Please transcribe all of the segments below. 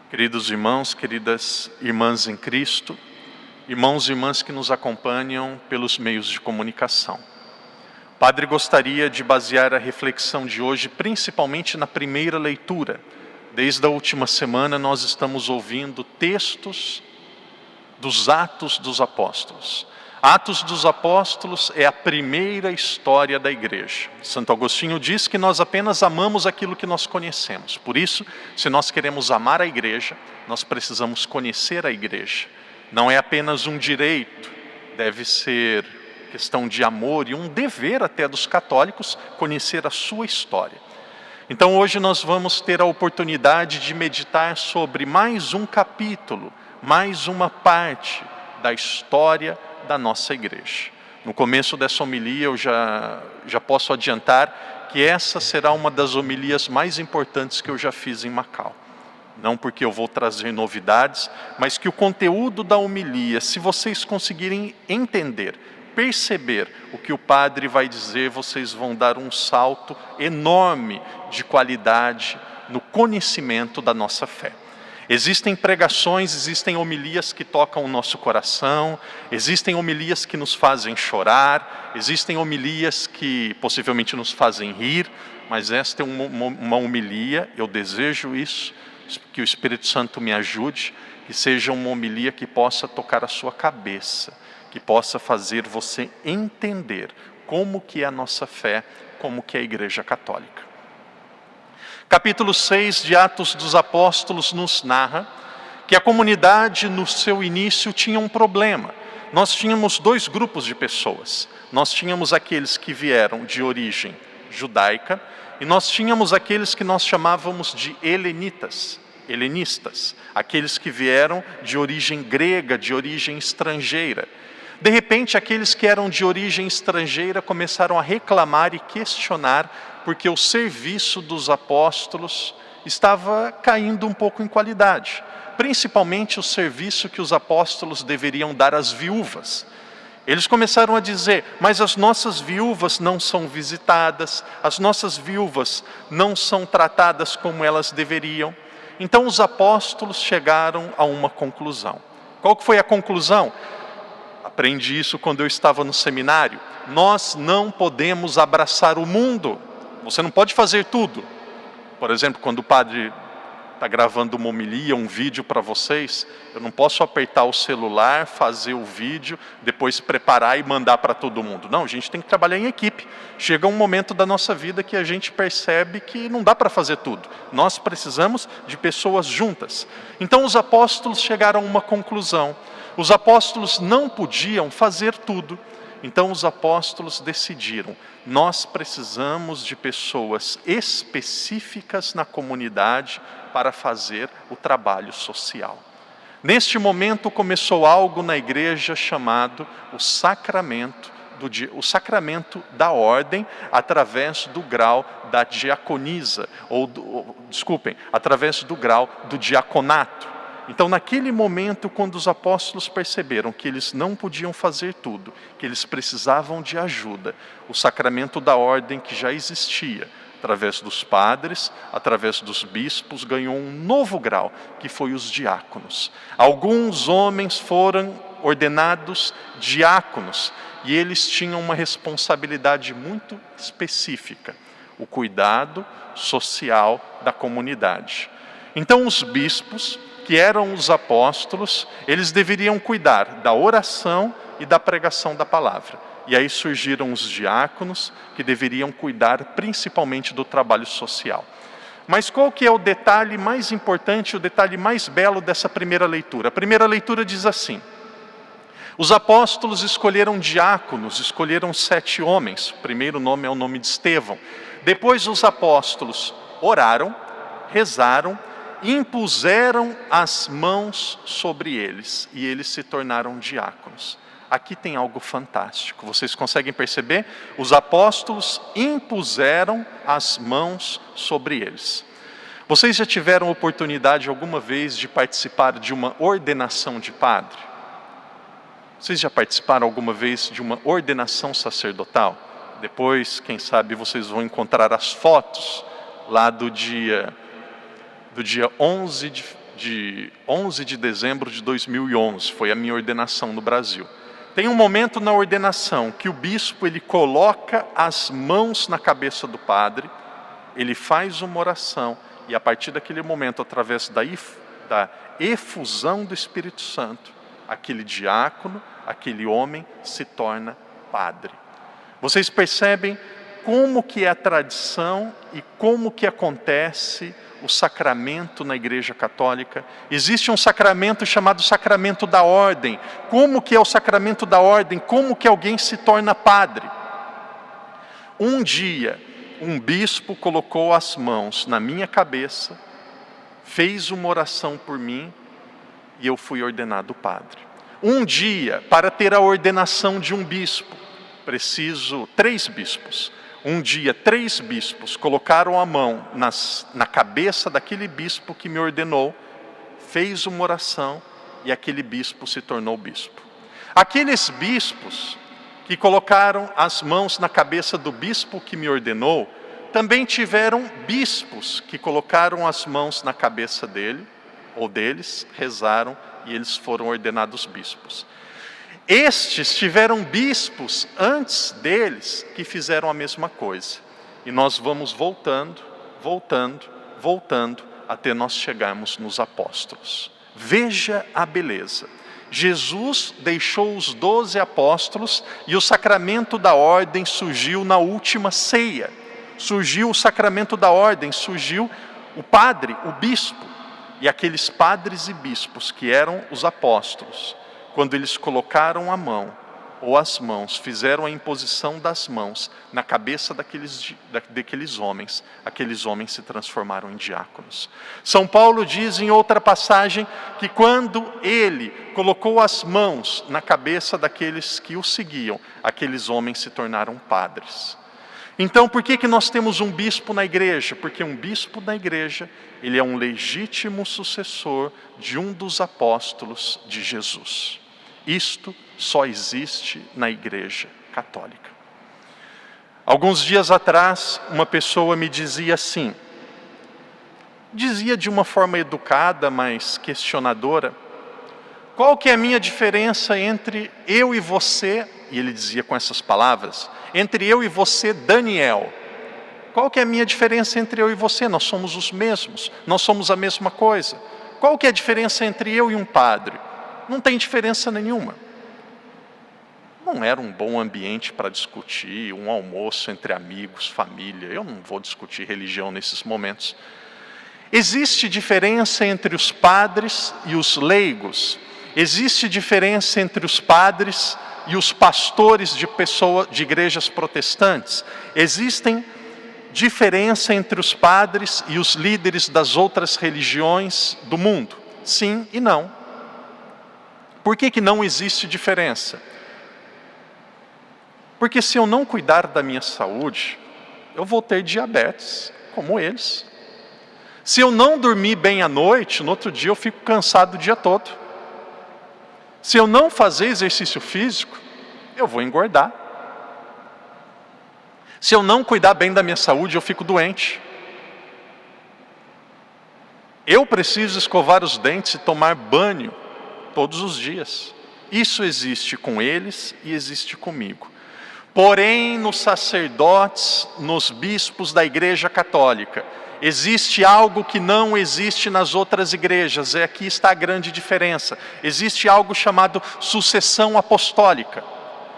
Queridos irmãos, queridas irmãs em Cristo, irmãos e irmãs que nos acompanham pelos meios de comunicação. O Padre gostaria de basear a reflexão de hoje principalmente na primeira leitura. Desde a última semana nós estamos ouvindo textos dos Atos dos Apóstolos. Atos dos Apóstolos é a primeira história da igreja. Santo Agostinho diz que nós apenas amamos aquilo que nós conhecemos. Por isso, se nós queremos amar a igreja, nós precisamos conhecer a igreja. Não é apenas um direito, deve ser questão de amor e um dever até dos católicos conhecer a sua história. Então hoje nós vamos ter a oportunidade de meditar sobre mais um capítulo, mais uma parte da história da nossa igreja. No começo dessa homilia eu já posso adiantar que essa será uma das homilias mais importantes que eu já fiz em Macau. Não porque eu vou trazer novidades, mas que o conteúdo da homilia, se vocês conseguirem entender, perceber o que o padre vai dizer, vocês vão dar um salto enorme de qualidade no conhecimento da nossa fé. Existem pregações, existem homilias que tocam o nosso coração, existem homilias que nos fazem chorar, existem homilias que possivelmente nos fazem rir, mas esta é uma homilia, eu desejo isso, que o Espírito Santo me ajude, que seja uma homilia que possa tocar a sua cabeça, que possa fazer você entender como que é a nossa fé, como que é a Igreja Católica. Capítulo 6 de Atos dos Apóstolos nos narra que a comunidade no seu início tinha um problema. Nós tínhamos dois grupos de pessoas. Nós tínhamos aqueles que vieram de origem judaica e nós tínhamos aqueles que nós chamávamos de helenistas, aqueles que vieram de origem grega, de origem estrangeira. De repente, aqueles que eram de origem estrangeira começaram a reclamar e questionar porque o serviço dos apóstolos estava caindo um pouco em qualidade. Principalmente o serviço que os apóstolos deveriam dar às viúvas. Eles começaram a dizer, mas as nossas viúvas não são visitadas, as nossas viúvas não são tratadas como elas deveriam. Então os apóstolos chegaram a uma conclusão. Qual que foi a conclusão? Aprendi isso quando eu estava no seminário. Nós não podemos abraçar o mundo. Você não pode fazer tudo. Por exemplo, quando o padre está gravando uma homilia, um vídeo para vocês, eu não posso apertar o celular, fazer o vídeo, depois preparar e mandar para todo mundo. Não, a gente tem que trabalhar em equipe. Chega um momento da nossa vida que a gente percebe que não dá para fazer tudo. Nós precisamos de pessoas juntas. Então os apóstolos chegaram a uma conclusão. Os apóstolos não podiam fazer tudo. Então os apóstolos decidiram, nós precisamos de pessoas específicas na comunidade para fazer o trabalho social. Neste momento começou algo na igreja chamado o sacramento da ordem através do grau da diaconisa, através do grau do diaconato. Então, naquele momento, quando os apóstolos perceberam que eles não podiam fazer tudo, que eles precisavam de ajuda, o sacramento da ordem que já existia, através dos padres, através dos bispos, ganhou um novo grau, que foi os diáconos. Alguns homens foram ordenados diáconos, e eles tinham uma responsabilidade muito específica, o cuidado social da comunidade. Então, os bispos, que eram os apóstolos, eles deveriam cuidar da oração e da pregação da palavra. E aí surgiram os diáconos, que deveriam cuidar principalmente do trabalho social. Mas qual que é o detalhe mais importante, o detalhe mais belo dessa primeira leitura? A primeira leitura diz assim, os apóstolos escolheram diáconos, escolheram 7 homens. O primeiro nome é o nome de Estevão. Depois os apóstolos oraram, rezaram, impuseram as mãos sobre eles e eles se tornaram diáconos. Aqui tem algo fantástico, vocês conseguem perceber? Os apóstolos impuseram as mãos sobre eles. Vocês já tiveram oportunidade alguma vez de participar de uma ordenação de padre? Vocês já participaram alguma vez de uma ordenação sacerdotal? Depois, quem sabe, vocês vão encontrar as fotos lá do dia 11 de 11 de dezembro de 2011, foi a minha ordenação no Brasil. Tem um momento na ordenação que o bispo ele coloca as mãos na cabeça do padre, ele faz uma oração e a partir daquele momento, através da efusão do Espírito Santo, aquele diácono, aquele homem se torna padre. Vocês percebem como que é a tradição e como que acontece o sacramento na Igreja Católica? Existe um sacramento chamado sacramento da ordem. Como que é o sacramento da ordem? Como que alguém se torna padre? Um dia, um bispo colocou as mãos na minha cabeça, fez uma oração por mim e eu fui ordenado padre. Um dia, para ter a ordenação de um bispo, preciso 3 bispos. Um dia, 3 bispos colocaram a mão na cabeça daquele bispo que me ordenou, fez uma oração e aquele bispo se tornou bispo. Aqueles bispos que colocaram as mãos na cabeça do bispo que me ordenou, também tiveram bispos que colocaram as mãos na cabeça dele, ou deles, rezaram e eles foram ordenados bispos. Estes tiveram bispos antes deles que fizeram a mesma coisa. E nós vamos voltando, até nós chegarmos nos apóstolos. Veja a beleza. Jesus deixou os 12 apóstolos e o sacramento da ordem surgiu na última ceia. Surgiu o sacramento da ordem, surgiu o padre, o bispo. E aqueles padres e bispos que eram os apóstolos, quando eles colocaram a mão, ou as mãos, fizeram a imposição das mãos na cabeça daqueles homens, aqueles homens se transformaram em diáconos. São Paulo diz em outra passagem que quando ele colocou as mãos na cabeça daqueles que o seguiam, aqueles homens se tornaram padres. Então, por que nós temos um bispo na igreja? Porque um bispo na igreja, ele é um legítimo sucessor de um dos apóstolos de Jesus. Isto só existe na Igreja Católica. Alguns dias atrás, uma pessoa me dizia assim, dizia de uma forma educada, mas questionadora, qual que é a minha diferença entre eu e você, e ele dizia com essas palavras, entre eu e você, Daniel. Qual que é a minha diferença entre eu e você? Nós somos os mesmos, nós somos a mesma coisa. Qual que é a diferença entre eu e um padre? Não tem diferença nenhuma. Não era um bom ambiente para discutir, um almoço entre amigos, família. Eu não vou discutir religião nesses momentos. Existe diferença entre os padres e os leigos. Existe diferença entre os padres e os pastores de igrejas protestantes. Existem diferença entre os padres e os líderes das outras religiões do mundo. Sim e não. Por que não existe diferença? Porque se eu não cuidar da minha saúde, eu vou ter diabetes, como eles. Se eu não dormir bem à noite, no outro dia eu fico cansado o dia todo. Se eu não fazer exercício físico, eu vou engordar. Se eu não cuidar bem da minha saúde, eu fico doente. Eu preciso escovar os dentes e tomar banho todos os dias. Isso existe com eles e existe comigo. Porém, nos sacerdotes, nos bispos da Igreja Católica, existe algo que não existe nas outras igrejas. E aqui está a grande diferença. Existe algo chamado sucessão apostólica.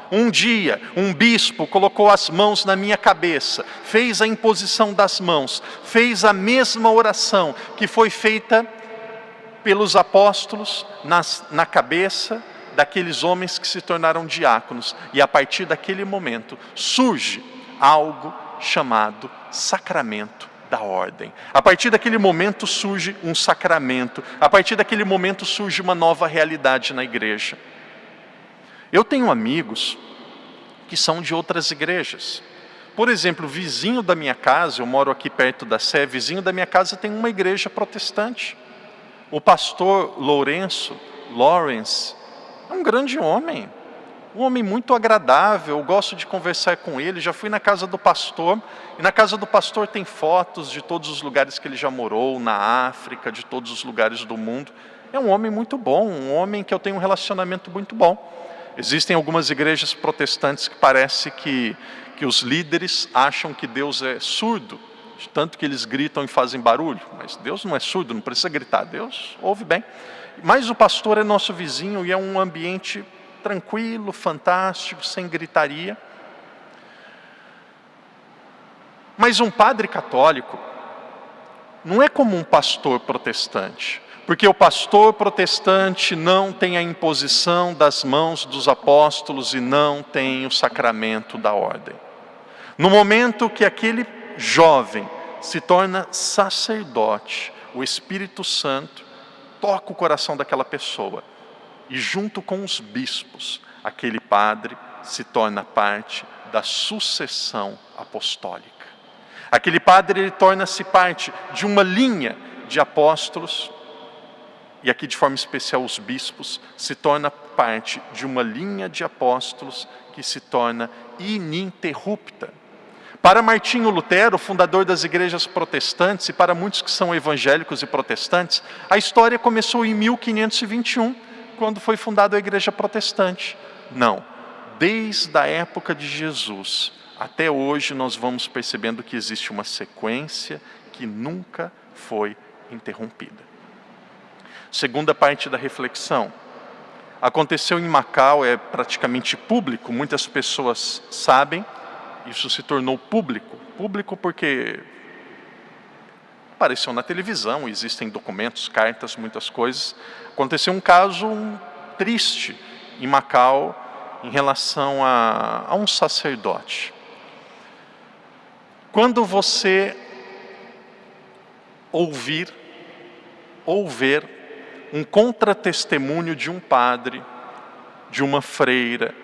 Um dia, um bispo colocou as mãos na minha cabeça, fez a imposição das mãos, fez a mesma oração que foi feita pelos apóstolos na cabeça daqueles homens que se tornaram diáconos. E a partir daquele momento surge algo chamado sacramento da ordem. A partir daquele momento surge um sacramento. A partir daquele momento surge uma nova realidade na igreja. Eu tenho amigos que são de outras igrejas. Por exemplo, vizinho da minha casa, eu moro aqui perto da Sé, vizinho da minha casa tem uma igreja protestante. O pastor Lawrence é um grande homem. Um homem muito agradável, eu gosto de conversar com ele, já fui na casa do pastor, e na casa do pastor tem fotos de todos os lugares que ele já morou, na África, de todos os lugares do mundo. É um homem muito bom, um homem que eu tenho um relacionamento muito bom. Existem algumas igrejas protestantes que parece que os líderes acham que Deus é surdo, de tanto que eles gritam e fazem barulho, mas Deus não é surdo, não precisa gritar, Deus ouve bem. Mas o pastor é nosso vizinho e é um ambiente tranquilo, fantástico, sem gritaria. Mas um padre católico não é como um pastor protestante, porque o pastor protestante não tem a imposição das mãos dos apóstolos e não tem o sacramento da ordem. No momento que aquele jovem se torna sacerdote, o Espírito Santo toca o coração daquela pessoa. E junto com os bispos, aquele padre se torna parte da sucessão apostólica. Aquele padre ele torna-se parte de uma linha de apóstolos, e aqui de forma especial os bispos, se torna parte de uma linha de apóstolos que se torna ininterrupta. Para Martinho Lutero, fundador das igrejas protestantes, e para muitos que são evangélicos e protestantes, a história começou em 1521, quando foi fundada a igreja protestante. Não, desde a época de Jesus até hoje nós vamos percebendo que existe uma sequência que nunca foi interrompida. Segunda parte da reflexão. Aconteceu em Macau, é praticamente público, muitas pessoas sabem, isso se tornou público. Público porque apareceu na televisão, existem documentos, cartas, muitas coisas. Aconteceu um caso triste em Macau em relação a um sacerdote. Quando você ouvir ou ver um contratestemunho de um padre, de uma freira,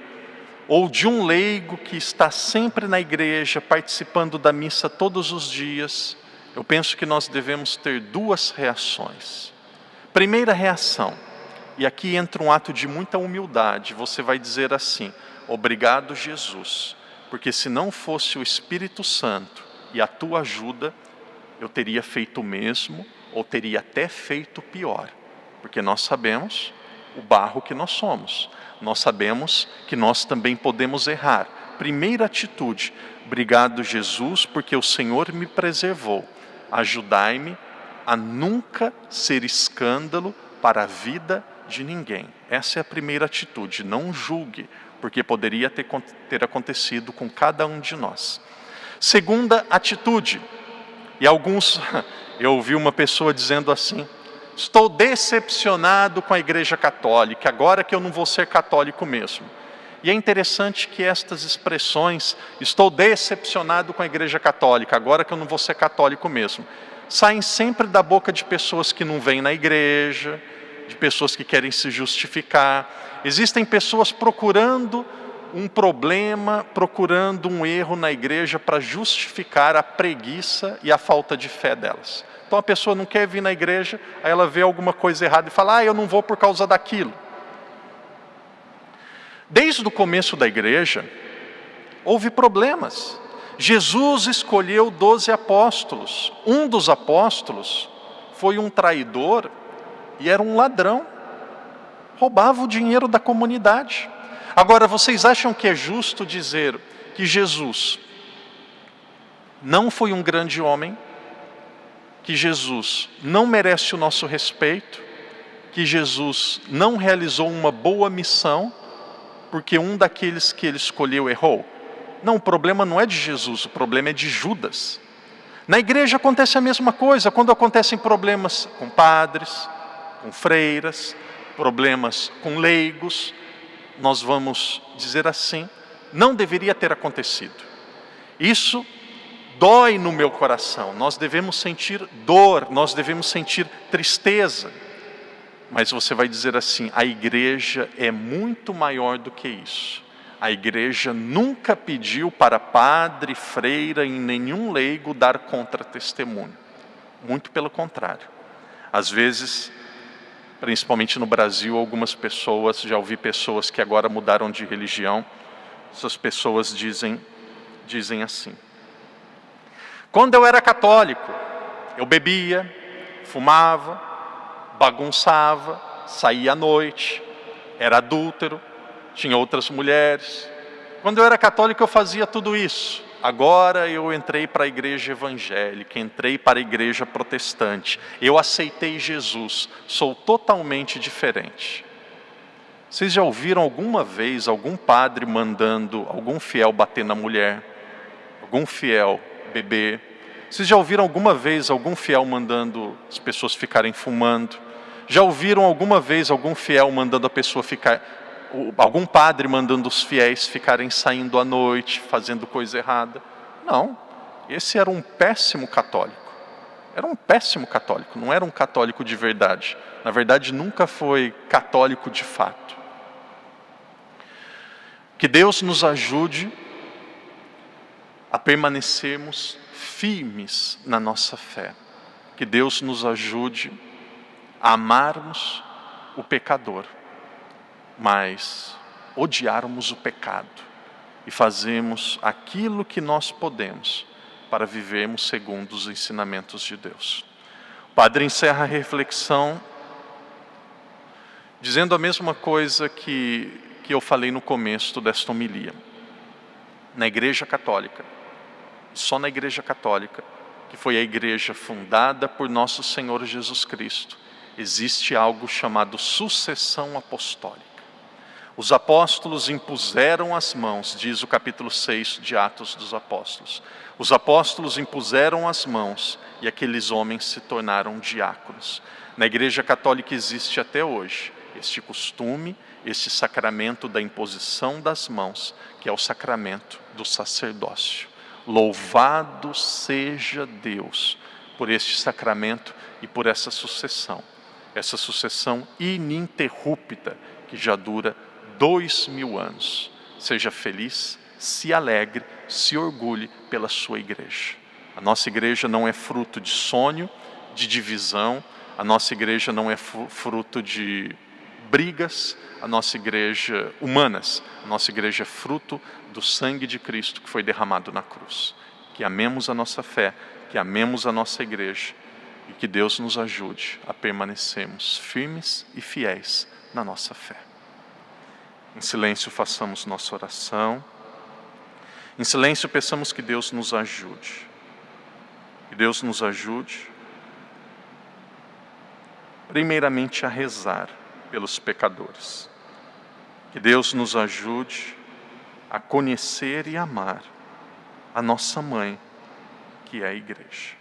ou de um leigo que está sempre na igreja, participando da missa todos os dias, eu penso que nós devemos ter duas reações. Primeira reação, e aqui entra um ato de muita humildade, você vai dizer assim: obrigado, Jesus, porque se não fosse o Espírito Santo e a tua ajuda, eu teria feito o mesmo, ou teria até feito pior, porque nós sabemos o barro que nós somos, nós sabemos que nós também podemos errar. Primeira atitude: obrigado, Jesus, porque o Senhor me preservou, ajudai-me a nunca ser escândalo para a vida de ninguém. Essa é a primeira atitude, não julgue, porque poderia ter acontecido com cada um de nós. Segunda atitude, e alguns, eu ouvi uma pessoa dizendo assim: estou decepcionado com a igreja católica, agora que eu não vou ser católico mesmo. E é interessante que estas expressões, estou decepcionado com a igreja católica, agora que eu não vou ser católico mesmo, saem sempre da boca de pessoas que não vêm na igreja, de pessoas que querem se justificar. Existem pessoas procurando um problema, procurando um erro na igreja para justificar a preguiça e a falta de fé delas. Então a pessoa não quer vir na igreja, aí ela vê alguma coisa errada e fala: eu não vou por causa daquilo. Desde o começo da igreja, houve problemas. Jesus escolheu 12 apóstolos. Um dos apóstolos foi um traidor e era um ladrão. Roubava o dinheiro da comunidade. Agora, vocês acham que é justo dizer que Jesus não foi um grande homem? Que Jesus não merece o nosso respeito? Que Jesus não realizou uma boa missão porque um daqueles que ele escolheu errou? Não, o problema não é de Jesus, o problema é de Judas. Na igreja acontece a mesma coisa, quando acontecem problemas com padres, com freiras, problemas com leigos, nós vamos dizer assim: não deveria ter acontecido. Isso dói no meu coração, nós devemos sentir dor, nós devemos sentir tristeza. Mas você vai dizer assim: a igreja é muito maior do que isso. A igreja nunca pediu para padre, freira e nenhum leigo dar contra-testemunho. Muito pelo contrário. Às vezes, principalmente no Brasil, algumas pessoas, já ouvi pessoas que agora mudaram de religião, essas pessoas dizem assim: quando eu era católico, eu bebia, fumava, bagunçava, saía à noite, era adúltero, tinha outras mulheres. Quando eu era católico eu fazia tudo isso. Agora eu entrei para a igreja evangélica, entrei para a igreja protestante. Eu aceitei Jesus, sou totalmente diferente. Vocês já ouviram alguma vez algum padre mandando algum fiel bater na mulher? Algum fiel beber? Vocês já ouviram alguma vez algum fiel mandando as pessoas ficarem fumando? Já ouviram alguma vez algum fiel mandando a pessoa ficar... algum padre mandando os fiéis ficarem saindo à noite, fazendo coisa errada? Não, esse era um péssimo católico. Era um péssimo católico, não era um católico de verdade. Na verdade, nunca foi católico de fato. Que Deus nos ajude a permanecermos firmes na nossa fé. Que Deus nos ajude a amarmos o pecador, mas odiarmos o pecado e fazermos aquilo que nós podemos para vivermos segundo os ensinamentos de Deus. O Padre encerra a reflexão dizendo a mesma coisa que eu falei no começo desta homilia. Na Igreja Católica, só na Igreja Católica, que foi a igreja fundada por nosso Senhor Jesus Cristo, existe algo chamado sucessão apostólica. Os apóstolos impuseram as mãos, diz o capítulo 6 de Atos dos Apóstolos. Os apóstolos impuseram as mãos e aqueles homens se tornaram diáconos. Na Igreja Católica existe até hoje este costume, este sacramento da imposição das mãos, que é o sacramento do sacerdócio. Louvado seja Deus por este sacramento e por essa sucessão ininterrupta que já dura 2000 anos. Seja feliz, se alegre, se orgulhe pela sua igreja. A nossa igreja não é fruto de sonho, de divisão, a nossa igreja não é fruto de brigas, a nossa igreja humanas, a nossa igreja é fruto do sangue de Cristo que foi derramado na cruz. Que amemos a nossa fé, que amemos a nossa igreja e que Deus nos ajude a permanecermos firmes e fiéis na nossa fé. Em silêncio façamos nossa oração. Em silêncio peçamos que Deus nos ajude. Que Deus nos ajude, primeiramente, a rezar pelos pecadores. Que Deus nos ajude a conhecer e amar a nossa mãe, que é a igreja.